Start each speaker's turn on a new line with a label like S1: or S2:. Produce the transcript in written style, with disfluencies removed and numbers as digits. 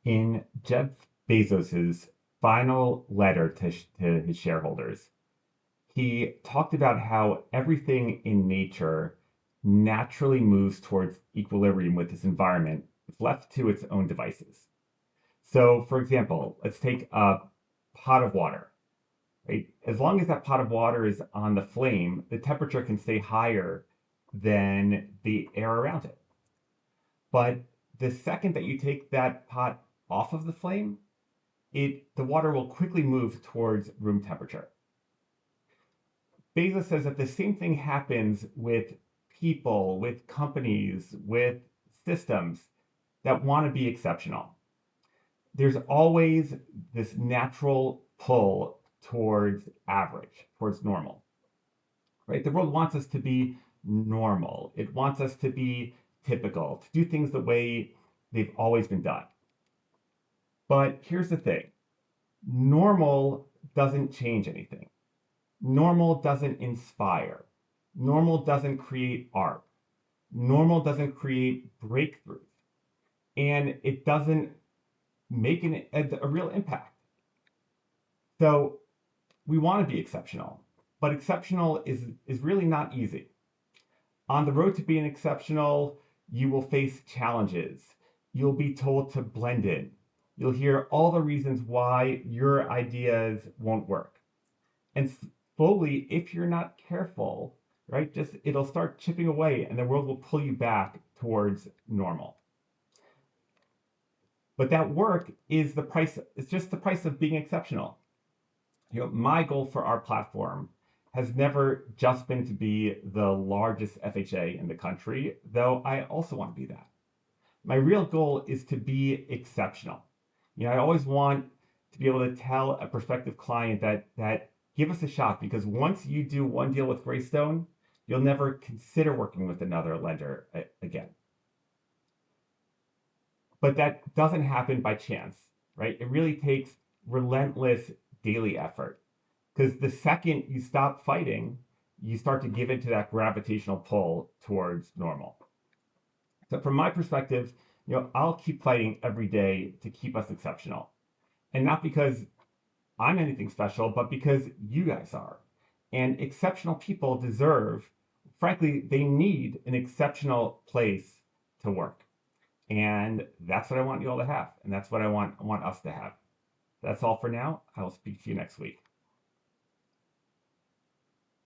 S1: In Jeff Bezos's final letter to his shareholders, he talked about how everything in nature naturally moves towards equilibrium with its environment if left to its own devices. So, for example, let's take a pot of water, right? As long as that pot of water is on the flame, the temperature can stay higher than the air around it. But the second that you take that pot off of the flame, the water will quickly move towards room temperature. Bezos says that the same thing happens with people, with companies, with systems that want to be exceptional. There's always this natural pull towards average, towards normal, right? The world wants us to be normal. It wants us to be typical, to do things the way they've always been done. But here's the thing: normal doesn't change anything. Normal doesn't inspire. Normal doesn't create art. Normal doesn't create breakthroughs. And it doesn't make a real impact. So we want to be exceptional, but exceptional is really not easy. On the road to being exceptional, you will face challenges. You'll be told to blend in. You'll hear all the reasons why your ideas won't work. And slowly, if you're not careful, right, just it'll start chipping away and the world will pull you back towards normal. But that work is the price, it's just the price of being exceptional. My goal for our platform has never just been to be the largest FHA in the country, though I also want to be that. My real goal is to be exceptional. I always want to be able to tell a prospective client that give us a shot, because once you do one deal with Greystone, you'll never consider working with another lender again. But that doesn't happen by chance, right? It really takes relentless daily effort. Because the second you stop fighting, you start to give into that gravitational pull towards normal. So from my perspective, I'll keep fighting every day to keep us exceptional. And not because I'm anything special, but because you guys are. And exceptional people deserve, frankly, they need an exceptional place to work. And that's what I want you all to have. And that's what I want us to have. That's all for now. I will speak to you next week.